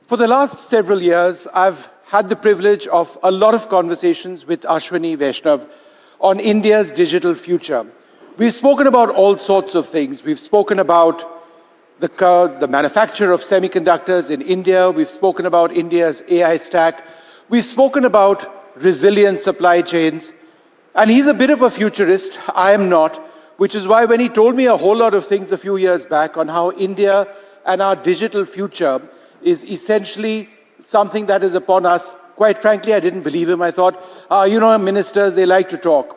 For the last several years, I've had the privilege of a lot of conversations with Ashwini Vaishnaw on India's digital future. We've spoken about all sorts of things. We've spoken about the manufacture of semiconductors in India. We've spoken about India's AI stack. We've spoken about resilient supply chains. And he's a bit of a futurist. I am not, which is why when he told me a whole lot of things a few years back on how India and our digital future is essentially something that is upon us, quite frankly, I didn't believe him. I thought, ministers, they like to talk.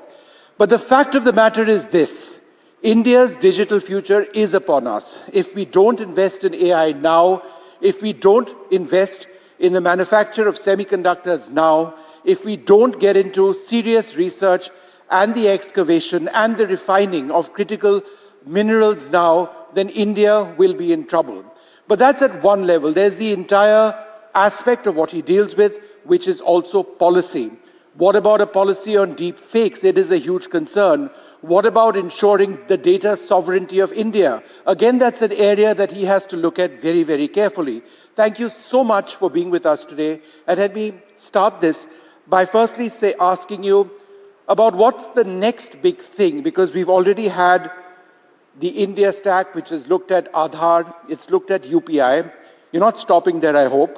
But the fact of the matter is this: India's digital future is upon us. If we don't invest in AI now, if we don't invest in the manufacture of semiconductors now, if we don't get into serious research and the excavation and the refining of critical minerals now, then India will be in trouble. But that's at one level. There's the entire aspect of what he deals with, which is also policy. What about a policy on deepfakes? It is a huge concern. What about ensuring the data sovereignty of India? Again, that's an area that he has to look at very, very carefully. Thank you so much for being with us today. And let me start this by firstly asking you about what's the next big thing, because we've already had the India stack, which has looked at Aadhaar, it's looked at UPI. You're not stopping there, I hope.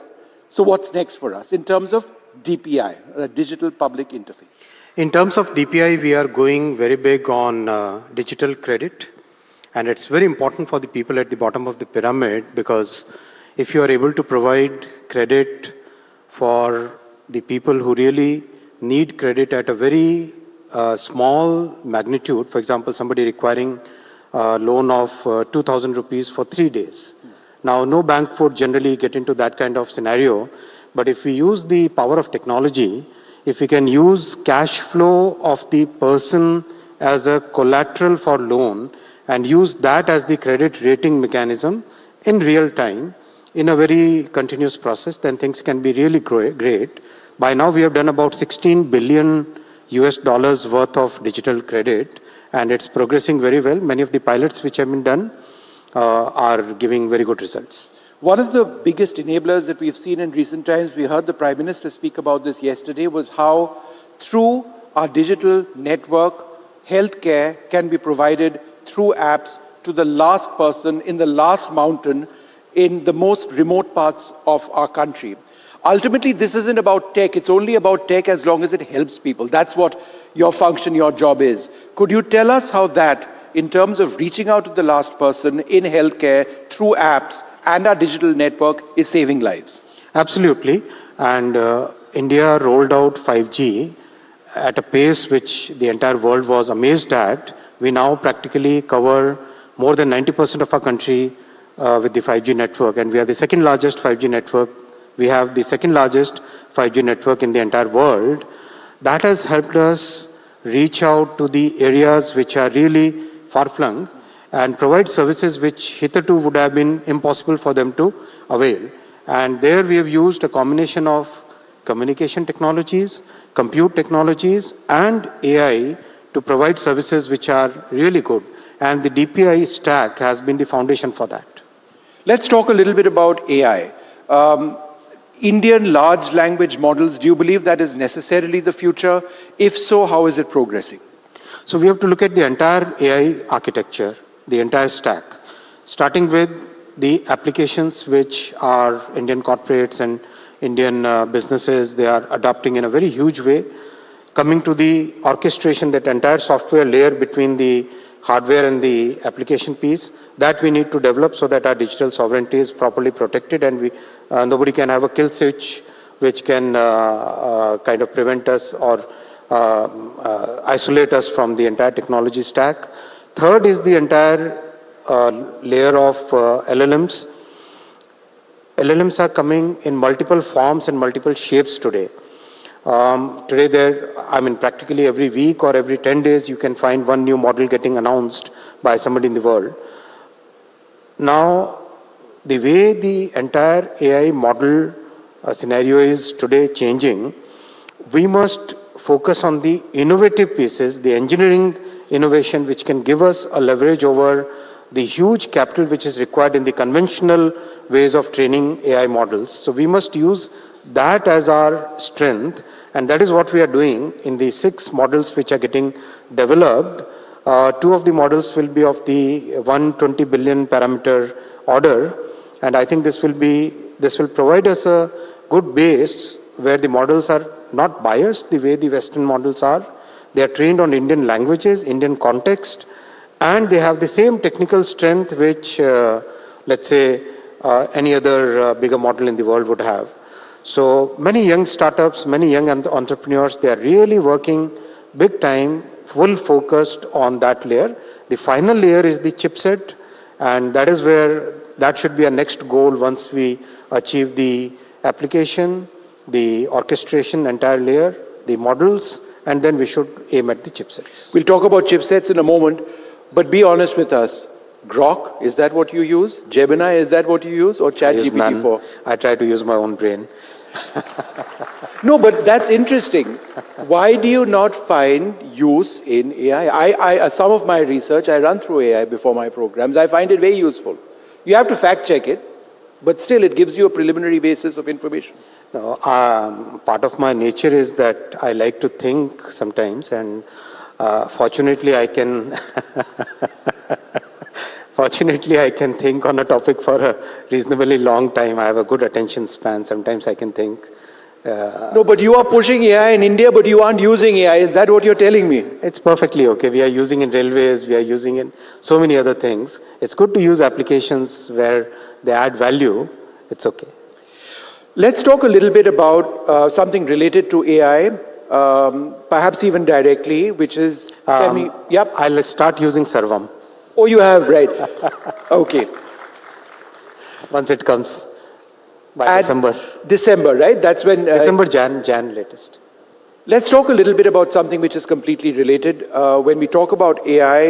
So what's next for us in terms of DPI, a digital public interface? In terms of DPI, we are going very big on digital credit. And it's very important for the people at the bottom of the pyramid, because if you are able to provide credit for the people who really need credit at a very small magnitude, for example, somebody requiring a loan of 2,000 rupees for 3 days. Now, no bank would generally get into that kind of scenario, but if we use the power of technology, if we can use cash flow of the person as a collateral for loan and use that as the credit rating mechanism in real time, in a very continuous process, then things can be really great. By now, we have done about $16 billion worth of digital credit, and it's progressing very well. Many of the pilots which have been done are giving very good results. One of the biggest enablers that we've seen in recent times, we heard the Prime Minister speak about this yesterday, was how through our digital network, healthcare can be provided through apps to the last person in the last mountain in the most remote parts of our country. Ultimately, this isn't about tech. It's only about tech as long as it helps people. That's what your function, your job is. Could you tell us how that, in terms of reaching out to the last person in healthcare through apps and our digital network, is saving lives? Absolutely. And India rolled out 5G at a pace which the entire world was amazed at. We now practically cover more than 90% of our country with the 5G network, and we are the second largest 5G network. We have the second largest 5G network in the entire world. That has helped us reach out to the areas which are really far-flung and provide services which hitherto would have been impossible for them to avail. And there we have used a combination of communication technologies, compute technologies, and AI to provide services which are really good. And the DPI stack has been the foundation for that. Let's talk a little bit about AI. Indian large language models, do you believe that is necessarily the future? If so, how is it progressing? So we have to look at the entire AI architecture, the entire stack, starting with the applications which are Indian corporates and Indian businesses, they are adopting in a very huge way, coming to the orchestration, that entire software layer between the hardware and the application piece, that we need to develop so that our digital sovereignty is properly protected, and nobody can have a kill switch which can kind of prevent us or isolate us from the entire technology stack. Third is the entire layer of LLMs. LLMs are coming in multiple forms and multiple shapes today. Today, practically every week or every 10 days, you can find one new model getting announced by somebody in the world. Now, the way the entire AI model scenario is today changing, we must focus on the innovative pieces, the engineering innovation which can give us a leverage over the huge capital which is required in the conventional ways of training AI models. So we must use that as our strength, and that is what we are doing in the 6 models which are getting developed. 2 of the models will be of the 120 billion parameter order, and I think this will provide us a good base where the models are not biased the way the Western models are. They are trained on Indian languages, Indian context, and they have the same technical strength which, let's say, any other bigger model in the world would have. So many young startups, many young entrepreneurs, they are really working big time, full focused on that layer. The final layer is the chipset, and that is where that should be our next goal once we achieve the application, the orchestration, entire layer, the models, and then we should aim at the chipsets. We'll talk about chipsets in a moment, but be honest with us. Grok, is that what you use? Gemini, is that what you use? Or ChatGPT 4? I try to use my own brain. No, but that's interesting. Why do you not find use in AI? Some of my research, I run through AI before my programs. I find it very useful. You have to fact check it, but still it gives you a preliminary basis of information. No, part of my nature is that I like to think sometimes, and fortunately I can fortunately I can think on a topic for a reasonably long time. I have a good attention span. Sometimes I can think. No, but you are pushing AI in India, but you aren't using AI. Is that what you're telling me? It's perfectly okay. We are using in railways, we are using in so many other things. It's good to use applications where they add value. It's okay. Let's talk a little bit about something related to AI, perhaps even directly, which is Yep. I'll start using Sarvam. Oh, you have, right. Okay. Once it comes by December. December, right? That's when... December, Jan latest. Let's talk a little bit about something which is completely related. When we talk about AI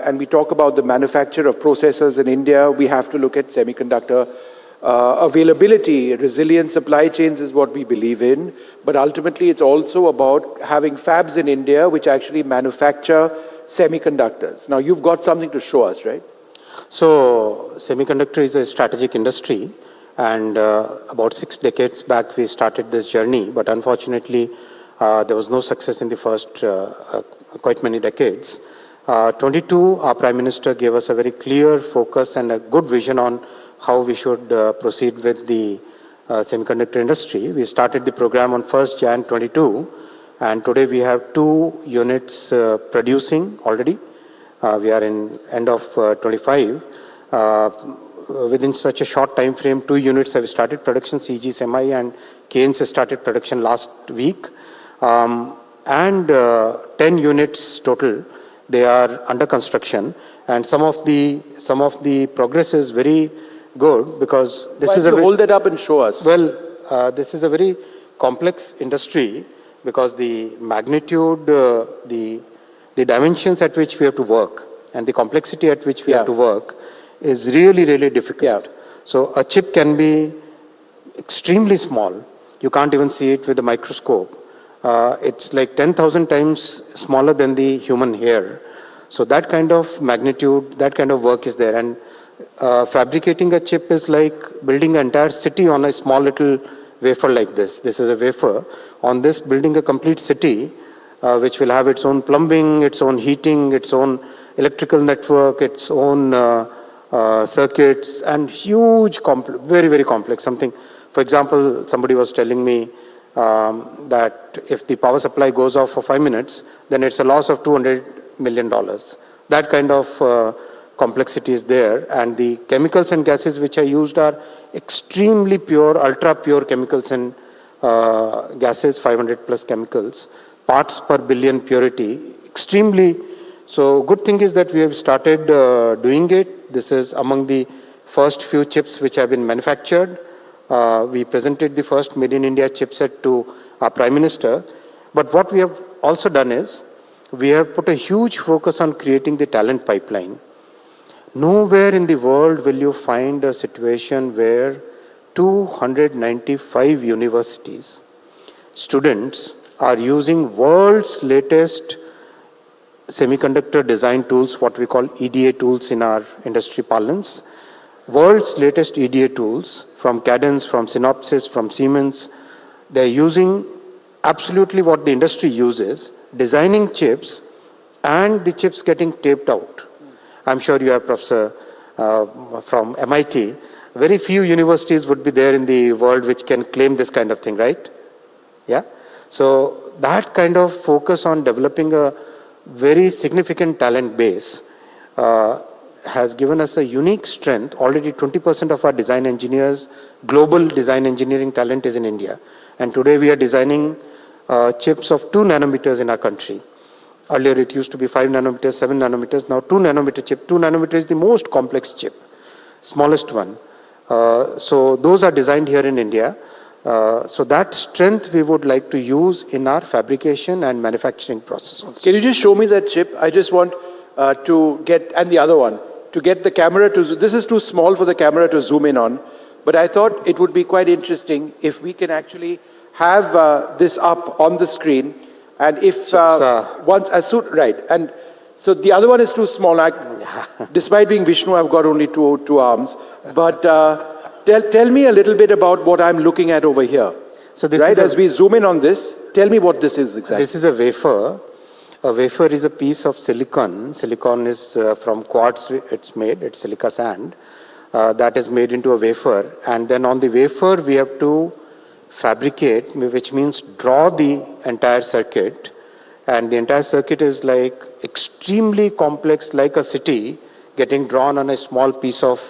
and we talk about the manufacture of processors in India, we have to look at semiconductor availability. Resilient supply chains is what we believe in. But ultimately, it's also about having fabs in India which actually manufacture semiconductors. Now, you've got something to show us, right? So, semiconductor is a strategic industry. And about 6 decades back, we started this journey. But unfortunately, there was no success in the first quite many decades. 22, our Prime Minister gave us a very clear focus and a good vision on how we should proceed with the semiconductor industry. We started the program on 1st Jan 22, and today we have 2 units producing already. We are in end of 25. Within such a short time frame, 2 units have started production. CG Semi and Keynes has started production last week. And 10 units total, they are under construction. And some of the progress is very good because this is a... hold that up and show us. Well, this is a very complex industry because the magnitude, the dimensions at which we have to work and the complexity at which we have to work is really, really difficult. So a chip can be extremely small. You can't even see it with a microscope. It's like 10,000 times smaller than the human hair. So that kind of magnitude, that kind of work is there. And fabricating a chip is like building an entire city on a small little wafer like this. This is a wafer. On this, building a complete city, which will have its own plumbing, its own heating, its own electrical network, its own circuits, and huge, very, very complex. Something, for example, somebody was telling me that if the power supply goes off for 5 minutes, then it's a loss of $200 million. That kind of complexity is there, and the chemicals and gases which are used are extremely pure, ultra pure chemicals and gases, 500 plus chemicals, parts per billion purity, extremely. So good thing is that we have started doing it. This is among the first few chips which have been manufactured. We presented the first Made in India chipset to our Prime Minister. But what we have also done is, we have put a huge focus on creating the talent pipeline. Nowhere in the world will you find a situation where 295 universities, students are using world's latest semiconductor design tools, what we call EDA tools in our industry parlance. World's latest EDA tools from Cadence, from Synopsys, from Siemens, they're using absolutely what the industry uses, designing chips and the chips getting taped out. I'm sure you have Professor from MIT. Very few universities would be there in the world which can claim this kind of thing, right? Yeah. So that kind of focus on developing a very significant talent base has given us a unique strength. Already 20% of our design engineers, global design engineering talent is in India. And today we are designing chips of 2 nanometers in our country. Earlier it used to be 5 nanometers, 7 nanometers, now 2 nanometer chip. 2 nanometer is the most complex chip, smallest one. So those are designed here in India. So that strength we would like to use in our fabrication and manufacturing process also. Can you just show me that chip? I just want to get, and the other one, to get the camera to, this is too small for the camera to zoom in on, but I thought it would be quite interesting if we can actually have this up on the screen, and if once, as soon, right, and so the other one is too small. Despite being Vishnu, I've got only two arms, but tell me a little bit about what I'm looking at over here. So this right, as we zoom in on this, tell me what this is exactly. This is a wafer. A wafer is a piece of silicon. Silicon is from quartz, it's made, it's silica sand. That is made into a wafer. And then on the wafer, we have to fabricate, which means draw the entire circuit. And the entire circuit is like extremely complex, like a city getting drawn on a small piece of,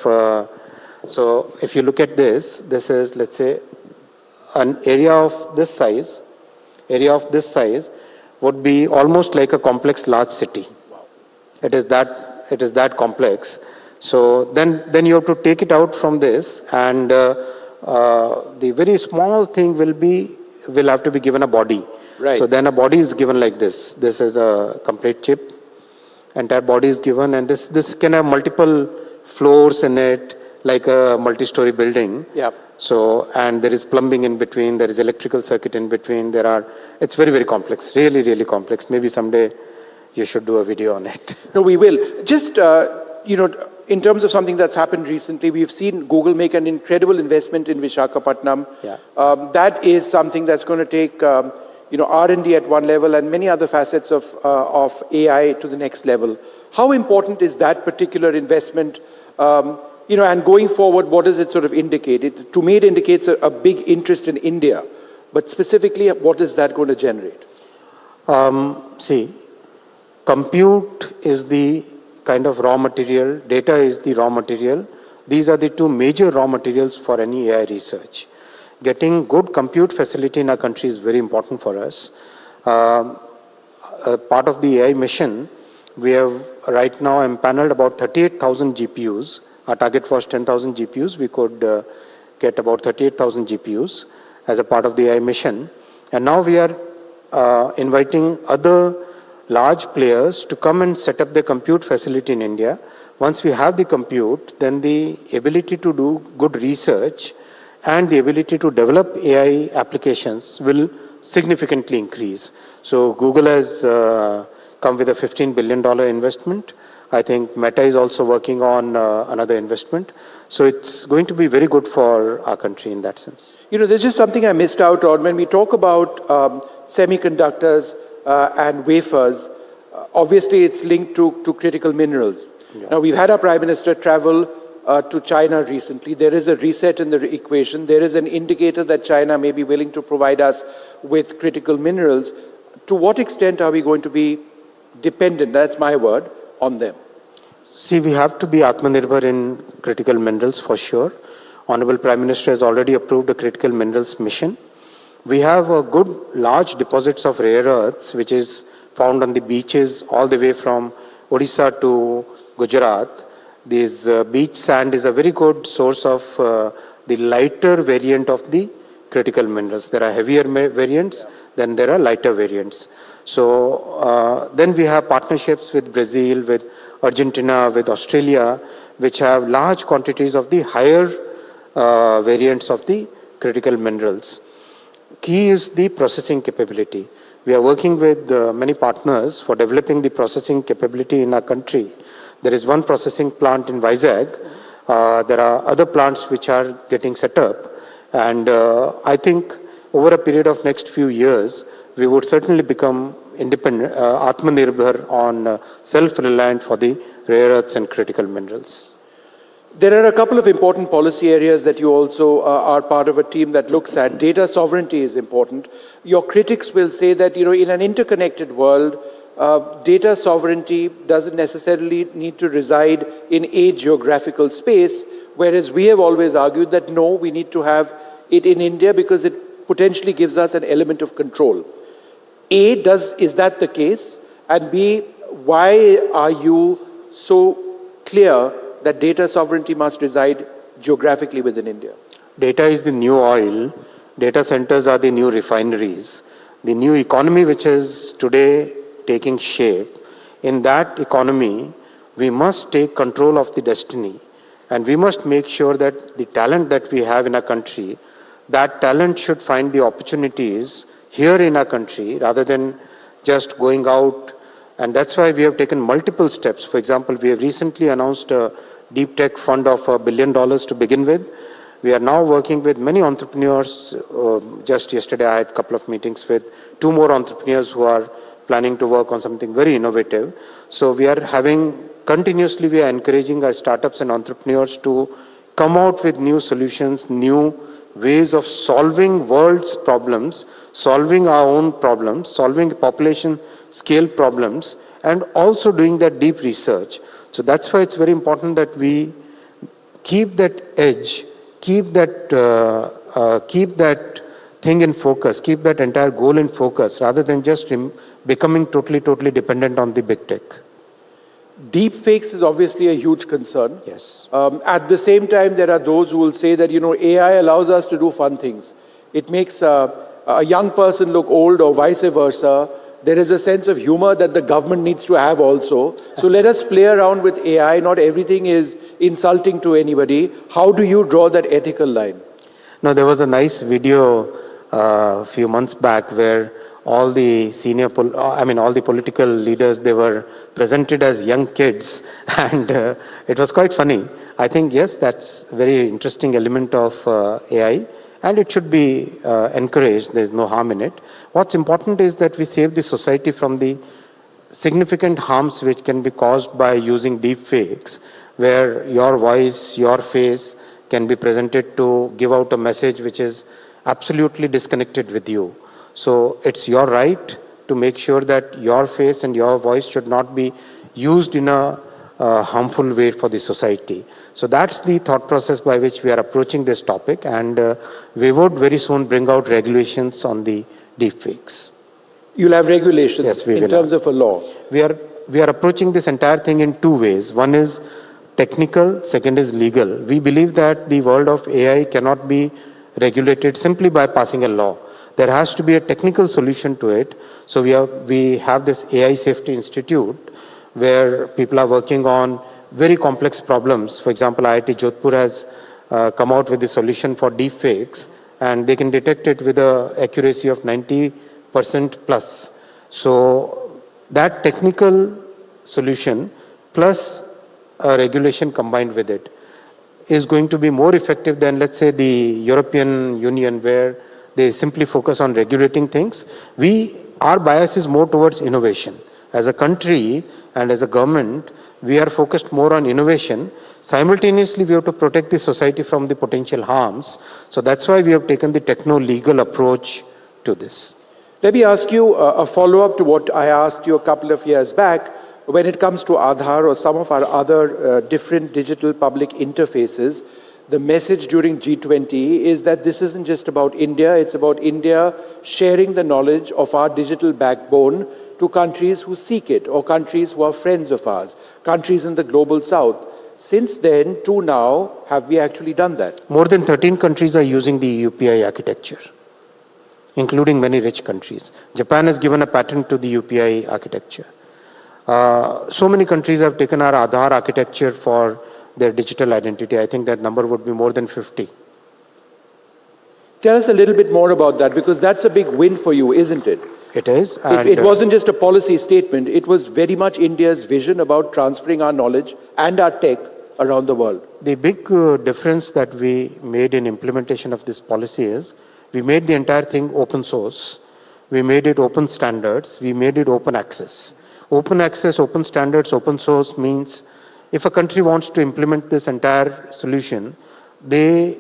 so if you look at this, this is, let's say, an area of this size. Area of this size would be almost like a complex large city. Wow. It is that complex. So then you have to take it out from this, and the very small thing will have to be given a body. Right. So then a body is given like this. This is a complete chip. Entire body is given, and this can have multiple floors in it, like a multi-story building. Yeah. So, and there is plumbing in between, there is electrical circuit in between, it's very, very complex, really, really complex. Maybe someday you should do a video on it. No, we will. Just, in terms of something that's happened recently, we've seen Google make an incredible investment in Visakhapatnam. Yeah. That is something that's going to take, R&D at one level and many other facets of AI to the next level. How important is that particular investment? And going forward, what does it sort of indicate? To me, it indicates a big interest in India. But specifically, what is that going to generate? See, compute is the kind of raw material, data is the raw material. These are the two major raw materials for any AI research. Getting good compute facility in our country is very important for us. Part of the AI mission, we have right now empaneled about 38,000 GPUs. Our target was 10,000 GPUs. We could get about 38,000 GPUs as a part of the AI mission. And now we are inviting other large players to come and set up the compute facility in India. Once we have the compute, then the ability to do good research and the ability to develop AI applications will significantly increase. So Google has come with a $15 billion investment. I think Meta is also working on another investment. So it's going to be very good for our country in that sense. There's just something I missed out on. When we talk about semiconductors and wafers, obviously it's linked to critical minerals. Yeah. Now, we've had our Prime Minister travel to China recently. There is a reset in the equation. There is an indicator that China may be willing to provide us with critical minerals. To what extent are we going to be dependent, that's my word, on them? See, we have to be Atmanirbhar in critical minerals for sure. Honorable Prime Minister has already approved a critical minerals mission. We have a good large deposits of rare earths, which is found on the beaches all the way from Odisha to Gujarat. This beach sand is a very good source of the lighter variant of the critical minerals. There are heavier variants, then there are lighter variants. So then we have partnerships with Brazil, with Argentina, with Australia, which have large quantities of the higher variants of the critical minerals. key is the processing capability. We are working with many partners for developing the processing capability in our country. There is one processing plant in Vizag. There are other plants which are getting set up. And I think over a period of next few years, we would certainly become independent, Atmanirbhar on self-reliant for the rare earths and critical minerals. There are a couple of important policy areas that you also are part of a team that looks at. Data sovereignty is important. Your critics will say that, in an interconnected world, data sovereignty doesn't necessarily need to reside in a geographical space, whereas we have always argued that no, we need to have it in India because it potentially gives us an element of control. A, is that the case? And B, why are you so clear that data sovereignty must reside geographically within India? Data is the new oil. Data centers are the new refineries. The new economy which is today taking shape, in that economy, we must take control of the destiny. And we must make sure that the talent that we have in our country, that talent should find the opportunities here in our country rather than just going out. And that's why we have taken multiple steps. For example, we have recently announced a deep tech fund of $1 billion to begin with. We are now working with many entrepreneurs. Just yesterday, I had a couple of meetings with 2 more entrepreneurs who are planning to work on something very innovative. So we are continuously we are encouraging our startups and entrepreneurs to come out with new solutions, new ways of solving world's problems, solving our own problems, solving population scale problems, and also doing that deep research. So that's why it's very important that we keep that edge, keep that thing in focus, keep that entire goal in focus, rather than just becoming totally dependent on the big tech. Deepfakes is obviously a huge concern. Yes. At the same time, there are those who will say that, AI allows us to do fun things. It makes a young person look old or vice versa. There is a sense of humor that the government needs to have also. So let us play around with AI. Not everything is insulting to anybody. How do you draw that ethical line? Now, there was a nice video a few months back where all the all the political leaders, they were presented as young kids, and it was quite funny. I think, yes, that's a very interesting element of AI, and it should be encouraged. There's no harm in it. What's important is that we save the society from the significant harms which can be caused by using deepfakes, where your voice, your face can be presented to give out a message which is absolutely disconnected with you. So it's your right to make sure that your face and your voice should not be used in a harmful way for the society. So that's the thought process by which we are approaching this topic, and we would very soon bring out regulations on the deepfakes. You'll have regulations, yes, in terms of a law. We are approaching this entire thing in 2 ways. One is technical, second is legal. We believe that the world of AI cannot be regulated simply by passing a law. There has to be a technical solution to it. So we have this AI Safety Institute where people are working on very complex problems. For example, IIT Jodhpur has come out with a solution for deepfakes, and they can detect it with an accuracy of 90% plus. So that technical solution plus a regulation combined with it is going to be more effective than, let's say, the European Union, where they simply focus on regulating things. Our bias is more towards innovation. As a country and as a government, we are focused more on innovation. Simultaneously, we have to protect the society from the potential harms. So that's why we have taken the techno-legal approach to this. Let me ask you a follow-up to what I asked you a couple of years back. When it comes to Aadhaar or some of our other different digital public interfaces, the message during G20 is that this isn't just about India, it's about India sharing the knowledge of our digital backbone to countries who seek it, or countries who are friends of ours, countries in the global south. Since then to now, have we actually done that? More than 13 countries are using the UPI architecture, including many rich countries. Japan has given a patent to the UPI architecture. So many countries have taken our Aadhaar architecture for their digital identity. I think that number would be more than 50. Tell us a little bit more about that, because that's a big win for you, isn't it? It is. It wasn't just a policy statement, it was very much India's vision about transferring our knowledge and our tech around the world. The big difference that we made in implementation of this policy is we made the entire thing open source. We made it open standards. We made it open access. Open access, open standards, open source means if a country wants to implement this entire solution, they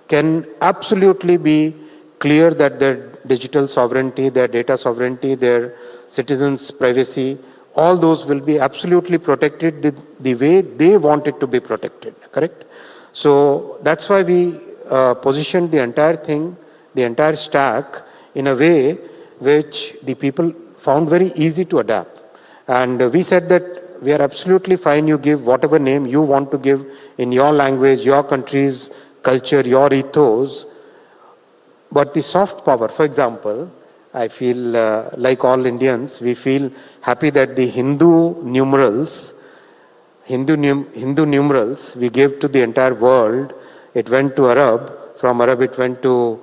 can absolutely be clear that their digital sovereignty, their data sovereignty, their citizens' privacy, all those will be absolutely protected the way they want it to be protected, correct? So that's why we positioned the entire thing, the entire stack, in a way which the people found very easy to adapt. And we said that we are absolutely fine, you give whatever name you want to give in your language, your country's culture, your ethos, but the soft power, for example, I feel like all Indians, we feel happy that the Hindu numerals, we gave to the entire world. It went to Arab, from Arab it went to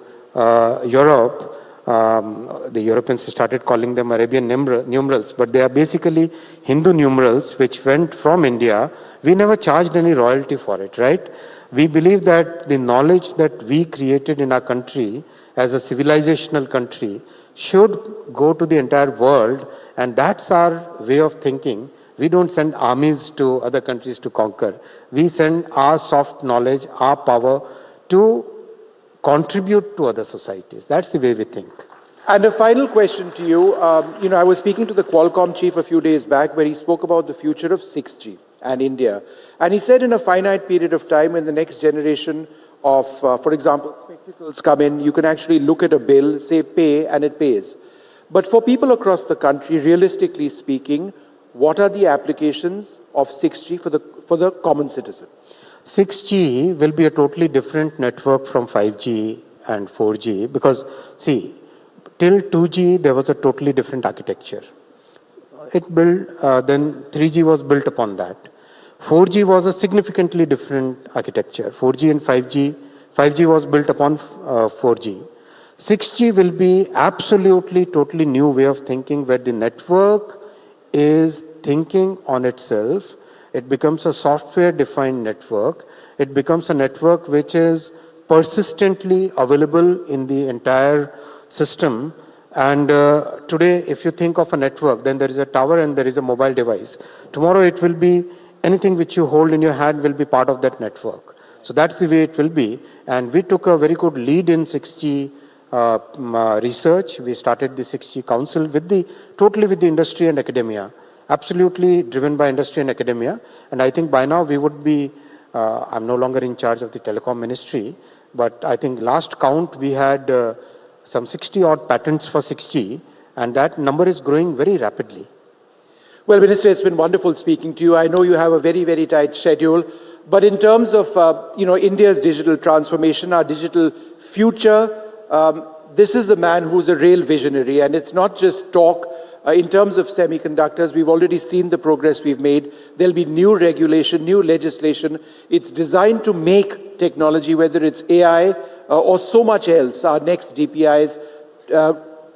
Europe. The Europeans started calling them Arabian numerals, but they are basically Hindu numerals which went from India. We never charged any royalty for it, right? We believe that the knowledge that we created in our country as a civilizational country should go to the entire world, and that's our way of thinking. We don't send armies to other countries to conquer. We send our soft knowledge, our power to contribute to other societies. That's the way we think. And a final question to you. I was speaking to the Qualcomm chief a few days back where he spoke about the future of 6G and India. And he said in a finite period of time, when the next generation of, for example, spectacles come in, you can actually look at a bill, say pay, and it pays. But for people across the country, realistically speaking, what are the applications of 6G for the common citizen? 6G will be a totally different network from 5G and 4G because, see, till 2G there was a totally different architecture. It built, then 3G was built upon that. 4G was a significantly different architecture. 4G and 5G was built upon 4G. 6G will be absolutely, totally new way of thinking where the network is thinking on itself. It becomes a software-defined network. It becomes a network which is persistently available in the entire system. And today, if you think of a network, then there is a tower and there is a mobile device. Tomorrow, it will be anything which you hold in your hand will be part of that network. So that's the way it will be. And we took a very good lead in 6G research. We started the 6G Council totally with the industry and academia. Absolutely driven by industry and academia. And I think by now we would be, I'm no longer in charge of the telecom ministry, but I think last count we had some 60 odd patents for 6G, and that number is growing very rapidly. Well, Minister, it's been wonderful speaking to you. I know you have a very, very tight schedule, but in terms of India's digital transformation, our digital future, this is the man who's a real visionary, and it's not just talk. In terms of semiconductors, we've already seen the progress we've made. There'll be new regulation, new legislation. It's designed to make technology, whether it's AI or so much else, our next DPIs,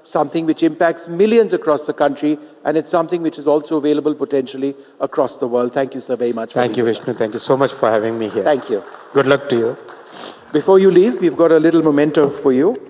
something which impacts millions across the country, and it's something which is also available potentially across the world. Thank you, sir, very much. Thank you, Vishnu. Thank you so much for having me here. Thank you. Good luck to you. Before you leave, we've got a little memento for you.